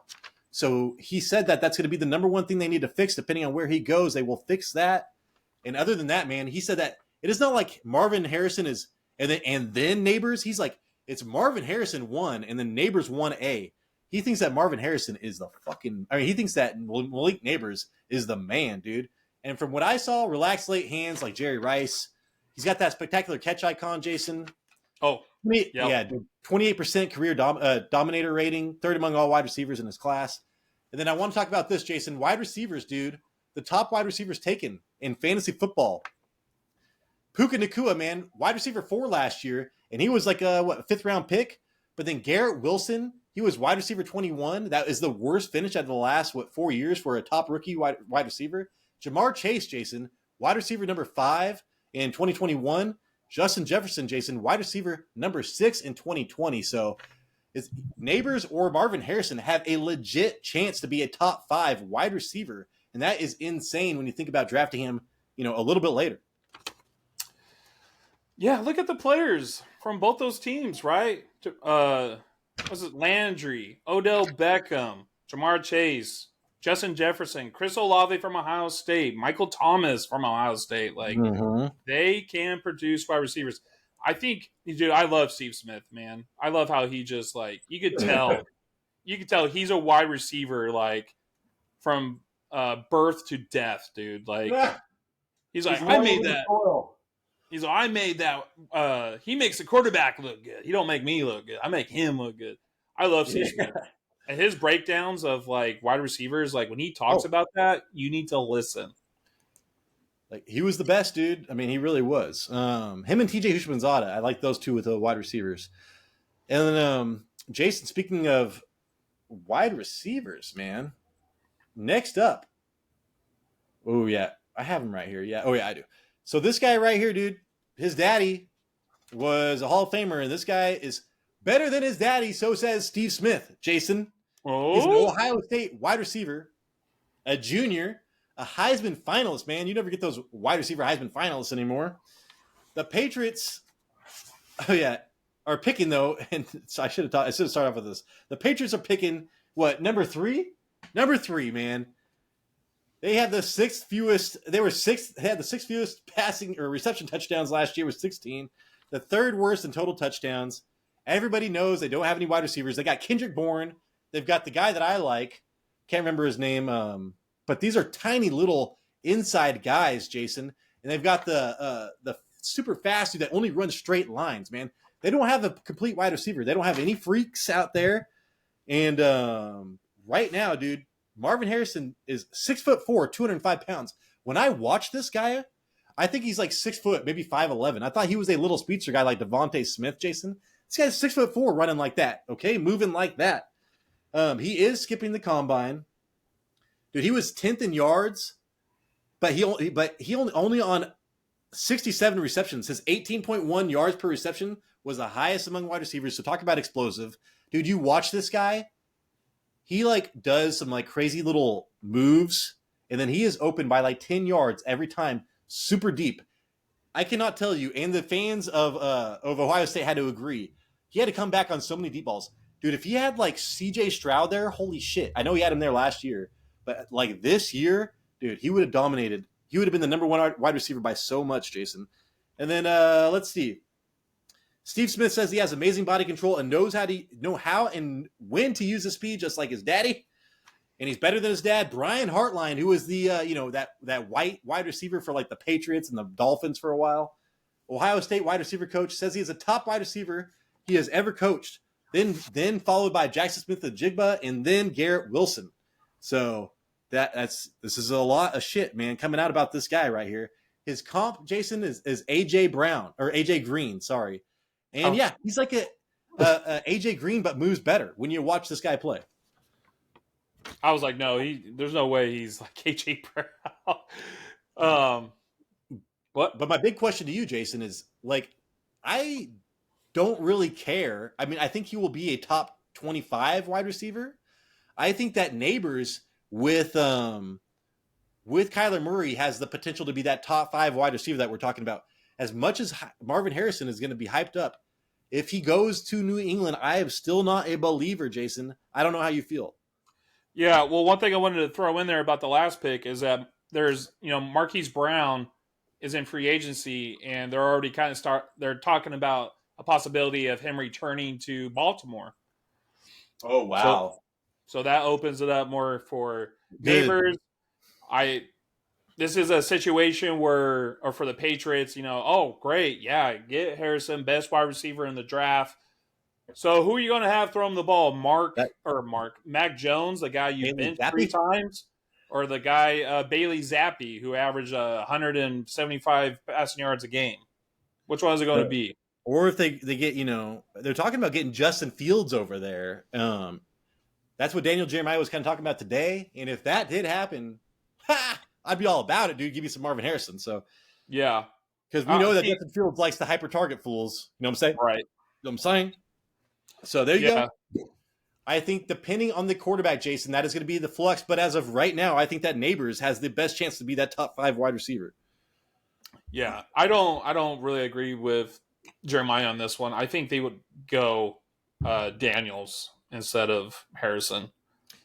So he said that that's going to be the number one thing they need to fix. Depending on where he goes, they will fix that. And other than that, man, he said that it is not like Marvin Harrison is, and then Neighbors. He's like, it's Marvin Harrison 1, and then Neighbors 1A. He thinks that Marvin Harrison is the fucking, he thinks that Malik Neighbors is the man, dude. And from what I saw, relaxed late hands like Jerry Rice. He's got that spectacular catch icon, Jason. Oh, yeah, dude, 28% career dominator rating, third among all wide receivers in his class. And then I want to talk about this, Jason. Wide receivers, dude. The top wide receivers taken in fantasy football. Puka Nacua, man, wide receiver 4 last year, and he was like a 5th round pick. But then Garrett Wilson, he was wide receiver 21. That is the worst finish out of the last 4 years for a top rookie wide receiver. Jamar Chase, Jason, wide receiver number 5 in 2021. Justin Jefferson, Jason, wide receiver number 6 in 2020. So it's Neighbors or Marvin Harrison have a legit chance to be a top 5 wide receiver. And that is insane when you think about drafting him, a little bit later. Yeah, look at the players from both those teams, right? Was it Landry, Odell Beckham, Jamar Chase, Justin Jefferson, Chris Olave from Ohio State, Michael Thomas from Ohio State. Like, They can produce wide receivers. I think, dude, I love Steve Smith, man. I love how he just, like, you could tell he's a wide receiver, like, from birth to death, dude. Like, he's like, I made that. He's like, I made that. He makes the quarterback look good. He don't make me look good. I make him look good. I love Steve Smith. And his breakdowns of, like, wide receivers, like, when he talks about that, you need to listen. Like, he was the best, dude. I mean, he really was. Him and TJ Houshmandzadeh, I like those two with the wide receivers. And then, Jason, speaking of wide receivers, man, next up. Oh, yeah. I have him right here. Yeah. Oh, yeah, I do. So this guy right here, dude, his daddy was a Hall of Famer, and this guy is better than his daddy, so says Steve Smith. Jason, he's an Ohio State wide receiver, a junior, a Heisman finalist, man. You never get those wide receiver Heisman finalists anymore. The Patriots, are picking, though, and so I should have started off with this. The Patriots are picking, number 3? Number 3, man. They had the sixth fewest. They had the sixth fewest passing or reception touchdowns last year with 16. The third worst in total touchdowns. Everybody knows they don't have any wide receivers. They got Kendrick Bourne. They've got the guy that I like. Can't remember his name. But these are tiny little inside guys, Jason. And they've got the super fast dude that only runs straight lines, man. They don't have a complete wide receiver. They don't have any freaks out there. And right now, dude, Marvin Harrison is 6'4", 205 pounds. When I watch this guy, I think he's like 6 foot, maybe 5'11". I thought he was a little speedster guy like Devontae Smith, Jason. This guy's 6'4", running like that. Okay, moving like that. He is skipping the combine, dude. He was 10th in yards, but he only on 67 receptions. His 18.1 yards per reception was the highest among wide receivers. So talk about explosive, dude. You watch this guy. He like does some like crazy little moves, and then he is open by like 10 yards every time, super deep. I cannot tell you, and the fans of Ohio State had to agree. He had to come back on so many deep balls. Dude, if he had like CJ Stroud there, holy shit. I know he had him there last year, but like this year, dude, he would have dominated. He would have been the number 1 wide receiver by so much, Jason. And then let's see. Steve Smith says he has amazing body control and knows how and when to use the speed, just like his daddy. And he's better than his dad, Brian Hartline, who was the that white wide receiver for like the Patriots and the Dolphins for a while. Ohio State wide receiver coach says he is a top wide receiver he has ever coached. Then followed by Jackson Smith-Njigba and then Garrett Wilson. So this is a lot of shit, man, coming out about this guy right here. His comp, Jason, is AJ Green, sorry. And he's like AJ Green, but moves better when you watch this guy play. I was like, no, there's no way he's like AJ Brown. But my big question to you, Jason, is like, I don't really care. I mean, I think he will be a top 25 wide receiver. I think that Neighbors with Kyler Murray has the potential to be that top 5 wide receiver that we're talking about. As much as Marvin Harrison is going to be hyped up, if he goes to New England, I am still not a believer, Jason. I don't know how you feel. Yeah, well, one thing I wanted to throw in there about the last pick is that there's, Marquise Brown is in free agency, and they're already they're talking about a possibility of him returning to Baltimore. Oh, wow. So that opens it up more for Good. Neighbors. This is a situation or for the Patriots, oh, great. Yeah, get Harrison, best wide receiver in the draft. So who are you going to have throw him the ball? Mac Jones, the guy you benched 3 times? Or the guy, Bailey Zappi, who averaged 175 passing yards a game? Which one is it going to be? Or if they get, they're talking about getting Justin Fields over there. That's what Daniel Jeremiah was kind of talking about today. And if that did happen, I'd be all about it, dude. Give me some Marvin Harrison. So, yeah. Because we know that Justin Fields likes to hyper target fools. You know what I'm saying? Right. You know what I'm saying? So there you go. I think depending on the quarterback, Jason, that is going to be the flux. But as of right now, I think that Neighbors has the best chance to be that top 5 wide receiver. Yeah. I don't really agree with Jeremiah on this one. I think they would go Daniels instead of Harrison.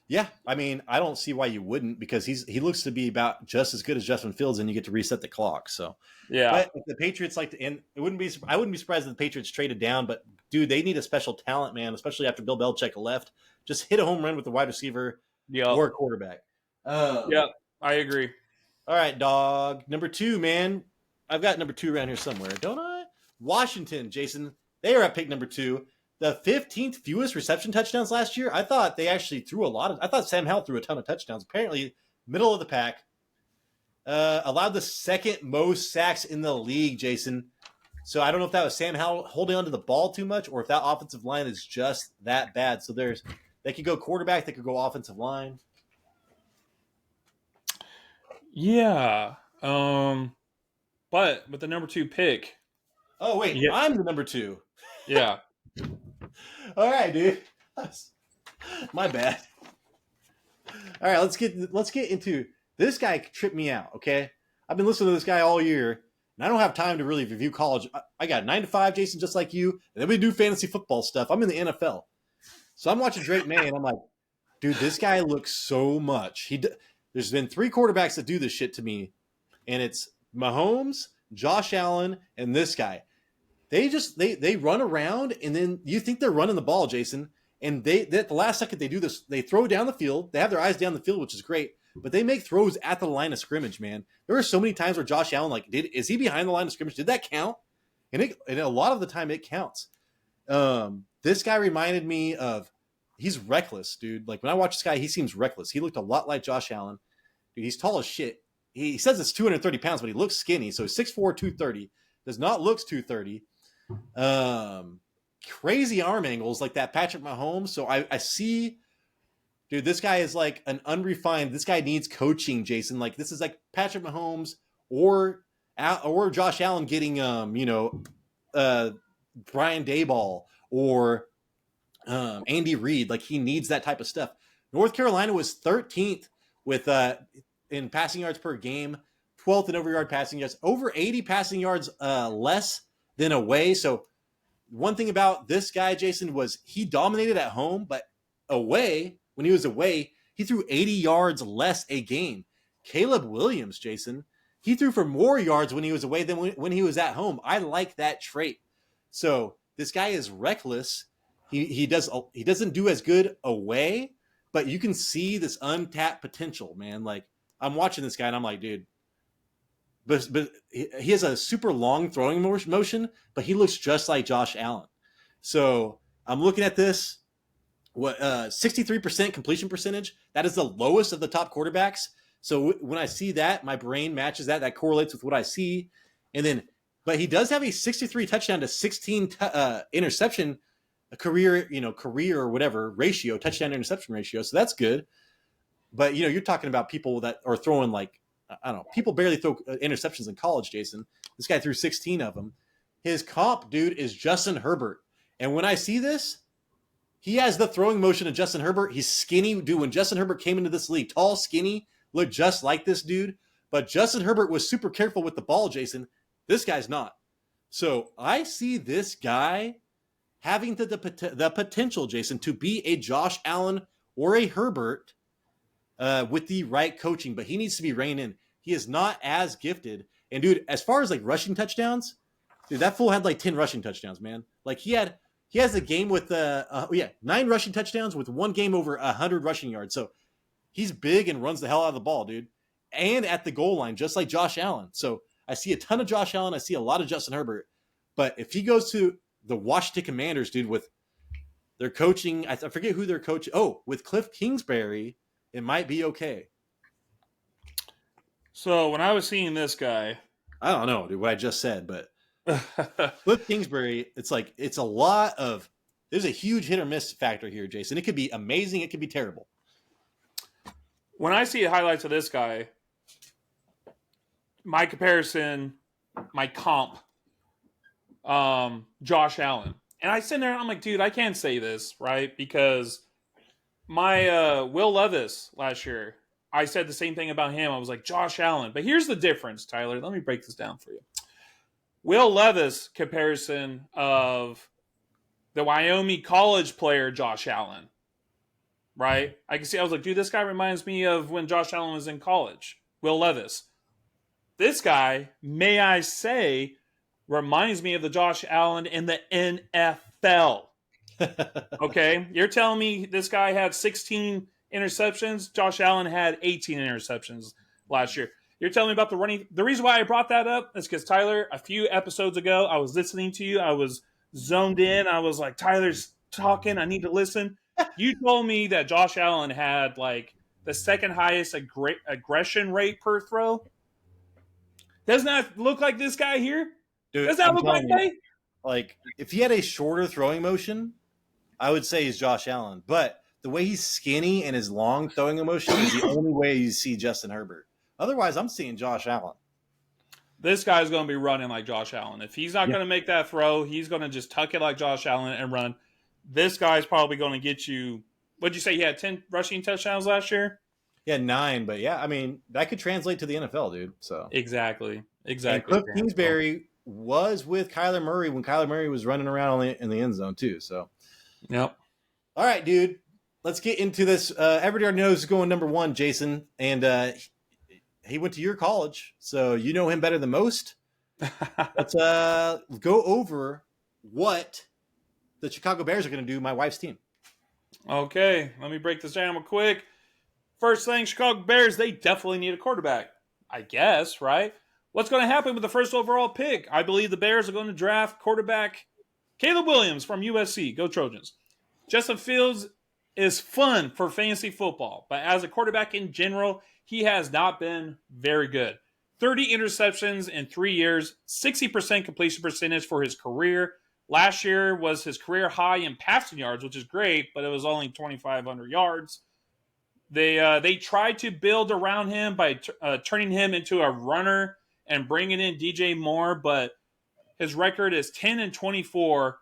Yeah, I mean, I don't see why you wouldn't, because he looks to be about just as good as Justin Fields, and you get to reset the clock. So yeah, but if the Patriots like to, and I wouldn't be surprised if the Patriots traded down. But dude, they need a special talent, man, especially after Bill Belichick left. Just hit a home run with the wide receiver or quarterback. Yeah, I agree. All right, dog. Number 2, man. I've got number 2 around here somewhere, don't I? Washington, Jason. They are at pick number 2. The 15th fewest reception touchdowns last year. I thought they actually threw a lot of. I thought Sam Howell threw a ton of touchdowns. Apparently, middle of the pack. Allowed the 2nd most sacks in the league, Jason. So I don't know if that was Sam Howell holding onto the ball too much, or if that offensive line is just that bad. So they could go quarterback, they could go offensive line. Yeah. But with the number 2 pick. Oh wait, I'm the number 2. Yeah. All right, dude. My bad. All right, let's get into this guy. Tripped me out. Okay, I've been listening to this guy all year, and I don't have time to really review college. I got 9 to 5, Jason, just like you, and then we do fantasy football stuff. I'm in the NFL, so I'm watching Drake May, and I'm like, dude, this guy looks so much. There's been 3 quarterbacks that do this shit to me, and it's Mahomes, Josh Allen, and this guy. They run around, and then you think they're running the ball, Jason. And they at the last second they do this. They throw down the field. They have their eyes down the field, which is great. But they make throws at the line of scrimmage, man. There are so many times where Josh Allen, is he behind the line of scrimmage? Did that count? And a lot of the time it counts. This guy reminded me of, he's reckless, dude. Like when I watch this guy, he seems reckless. He looked a lot like Josh Allen. Dude, he's tall as shit. He says it's 230 pounds, but he looks skinny. So he's 6'4", 230. Does not look 230. Crazy arm angles like that Patrick Mahomes. So I see, dude, this guy is like an unrefined. This guy needs coaching, Jason. Like this is like Patrick Mahomes or Josh Allen getting Brian Daboll or Andy Reid. Like he needs that type of stuff. North Carolina was 13th with in passing yards per game, 12th in over yard passing yards, over 80 passing yards less than away. So one thing about this guy, Jason, was he dominated at home, but away, when he was away, he threw 80 yards less a game. Caleb Williams, Jason, he threw for more yards when he was away than when he was at home. I like that trait. So this guy is reckless. He doesn't do as good away, but you can see this untapped potential, man. Like I'm watching this guy and I'm like, dude, but he has a super long throwing motion, but he looks just like Josh Allen. So I'm looking at this, 63% completion percentage. That is the lowest of the top quarterbacks. So when I see that, my brain matches that. That correlates with what I see. And then, but he does have a 63 touchdown to 16 interception career or whatever ratio, touchdown to interception ratio. So that's good. But you're talking about people that are throwing like, I don't know, people barely throw interceptions in college, Jason. This guy threw 16 of them. His comp, dude, is Justin Herbert. And when I see this, he has the throwing motion of Justin Herbert. He's skinny, dude. When Justin Herbert came into this league, tall, skinny, looked just like this dude. But Justin Herbert was super careful with the ball, Jason. This guy's not. So I see this guy having the potential, Jason, to be a Josh Allen or a Herbert with the right coaching. But he needs to be reined in. He is not as gifted. And, dude, as far as like rushing touchdowns, dude, that fool had like 10 rushing touchdowns, man. Like he has a game with 9 rushing touchdowns with one game over 100 rushing yards. So he's big and runs the hell out of the ball, dude. And at the goal line, just like Josh Allen. So I see a ton of Josh Allen. I see a lot of Justin Herbert. But if he goes to the Washington Commanders, dude, with their coaching, I forget who their coach. Oh, with Cliff Kingsbury, it might be okay. So when I was seeing this guy, I don't know, dude, what I just said, but Cliff Kingsbury, it's a lot of. There's a huge hit or miss factor here, Jason. It could be amazing. It could be terrible. When I see highlights of this guy, my comparison, my comp, Josh Allen. And I sit there and I'm like, dude, I can't say this, right? Because my Will Levis last year, I said the same thing about him. I was like, Josh Allen. But here's the difference, Tyler. Let me break this down for you. Will Levis comparison of the Wyoming college player Josh Allen, right? I was like, dude, this guy reminds me of when Josh Allen was in college. Will Levis. This guy, may I say, reminds me of the Josh Allen in the NFL. Okay? You're telling me this guy had 16 interceptions? Josh Allen had 18 interceptions last year. You're telling me about the running. The reason why I brought that up is because, Tyler, a few episodes ago, I was listening to you. I was zoned in. I was like, Tyler's talking. I need to listen. You told me that Josh Allen had, like, the second highest aggression rate per throw. Doesn't that look like this guy here? Dude, does that look like that? Like, if he had a shorter throwing motion, I would say he's Josh Allen. But the way he's skinny and his long throwing motion is the only way you see Justin Herbert. Otherwise, I'm seeing Josh Allen. This guy's going to be running like Josh Allen. If he's not going to make that throw, he's going to just tuck it like Josh Allen and run. This guy's probably going to get you. What'd you say? He had 10 rushing touchdowns last year? Yeah, 9, but yeah, I mean, that could translate to the NFL, dude. So Exactly. And Cliff Kingsbury was with Kyler Murray when Kyler Murray was running around in the end zone too. So, yep. All right, dude. Let's get into this. Everybody knows who's going number 1, Jason, and he went to your college, so you know him better than most. Let's go over what the Chicago Bears are going to do. My wife's team. Okay, let me break this down real quick. First thing, Chicago Bears, they definitely need a quarterback, I guess, right? What's going to happen with the first overall pick? I believe the Bears are going to draft quarterback Caleb Williams from USC. Go Trojans. Justin Fields is fun for fantasy football, but as a quarterback in general, he has not been very good. 30 interceptions in 3 years, 60% completion percentage for his career. Last year was his career high in passing yards, which is great, but it was only 2,500 yards. They tried to build around him by turning him into a runner and bringing in DJ Moore, but his record is 10-24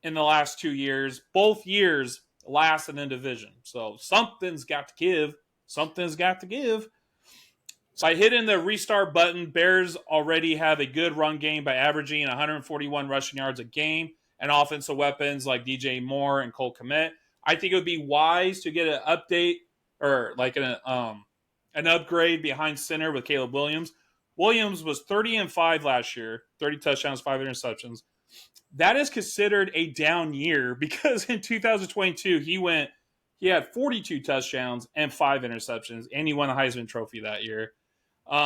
in the last 2 years. Both years last in the division. So something's got to give. Something's got to give. By hitting the restart button, Bears already have a good run game by averaging 141 rushing yards a game and offensive weapons like DJ Moore and Cole Kmet. I think it would be wise to get an update or like an upgrade behind center with Caleb Williams. Williams was 30-5 last year, 30 touchdowns, 5 interceptions. That is considered a down year because in 2022 he had 42 touchdowns and 5 interceptions, and he won the Heisman Trophy that year.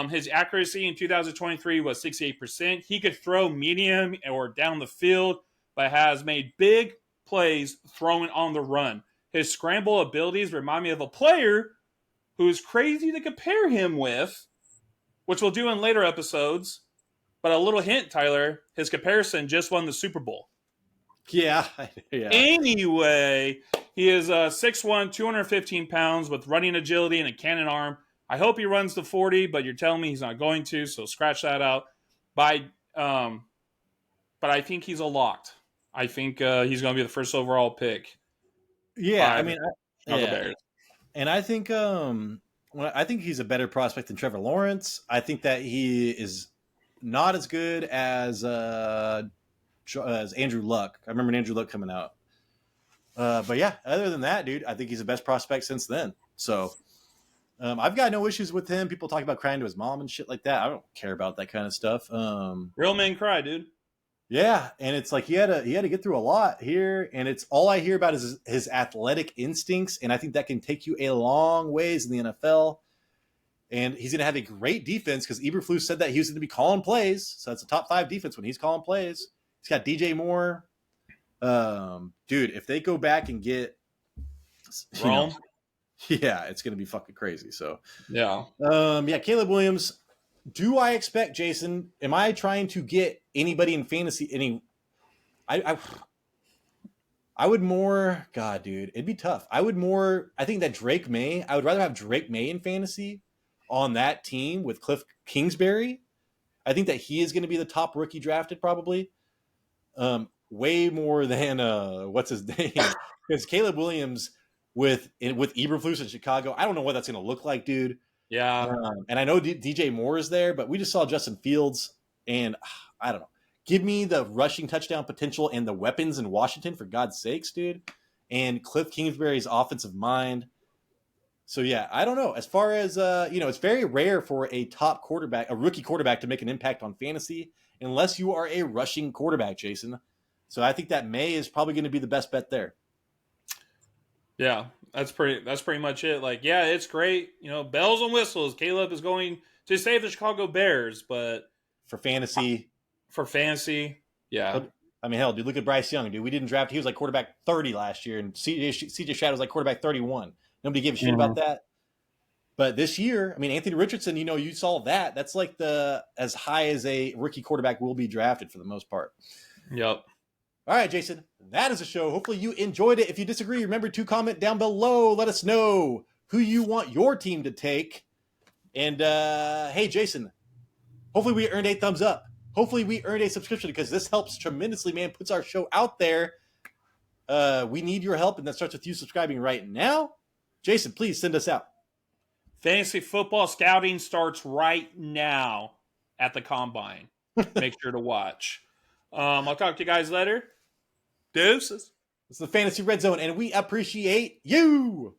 His accuracy in 2023 was 68%. He could throw medium or down the field, but has made big plays throwing on the run. His scramble abilities remind me of a player who is crazy to compare him with, which we'll do in later episodes. But a little hint, Tyler, his comparison just won the Super Bowl. Yeah, yeah. Anyway, he is 6'1", 215 pounds with running agility and a cannon arm. I hope he runs the 40, but you're telling me he's not going to, so scratch that out. By but I think he's a locked. I think he's going to be the first overall pick Yeah, by I mean, Chicago yeah, Bears. and I think I think he's a better prospect than Trevor Lawrence. I think that he is not as good as Andrew Luck. I remember Andrew Luck coming out. But yeah, other than that, dude, I think he's the best prospect since then. So I've got no issues with him. People talk about crying to his mom and shit like that. I don't care about that kind of stuff. Real men cry, dude. Yeah, and it's like he had to get through a lot here, and it's all I hear about is his athletic instincts, and I think that can take you a long ways in the NFL. And he's going to have a great defense because Eberflus said that he was going to be calling plays, so that's a top 5 defense when he's calling plays. He's got DJ Moore, dude. If they go back and get Rome, yeah, it's going to be fucking crazy. So yeah, yeah, Caleb Williams. Do I expect Jason? Am I trying to get anybody in fantasy? I would more. God, dude, it'd be tough. I think that Drake May. I would rather have Drake May in fantasy on that team with Cliff Kingsbury. I think that he is going to be the top rookie drafted probably. Way more than what's his name? Because Caleb Williams with Eberflus in Chicago, I don't know what that's going to look like, dude. yeah. And I know DJ Moore is there, but we just saw Justin Fields, and I don't know. Give me the rushing touchdown potential and the weapons in Washington, for God's sakes, dude. And Cliff Kingsbury's offensive mind. So, yeah, I don't know. As far as, it's very rare for a rookie quarterback to make an impact on fantasy unless you are a rushing quarterback, Jason. So I think that May is probably going to be the best bet there. Yeah, that's pretty much it. Like, yeah, it's great. Bells and whistles. Caleb is going to save the Chicago Bears, but for fantasy, yeah. I mean, hell, dude, look at Bryce Young, dude. We didn't draft. He was like quarterback 30 last year, and CJ Stroud was like quarterback 31. Nobody gave a shit about that. But this year, I mean, Anthony Richardson, you saw that. That's like as high as a rookie quarterback will be drafted for the most part. Yep. All right, Jason, that is a show. Hopefully you enjoyed it. If you disagree, remember to comment down below. Let us know who you want your team to take. And, hey, Jason, hopefully we earned a thumbs up. Hopefully we earned a subscription because this helps tremendously, man. Puts our show out there. We need your help, and that starts with you subscribing right now. Jason, please send us out. Fantasy football scouting starts right now at the Combine. Make sure to watch. I'll talk to you guys later. Deuces. It's the Fantasy Red Zone, and we appreciate you.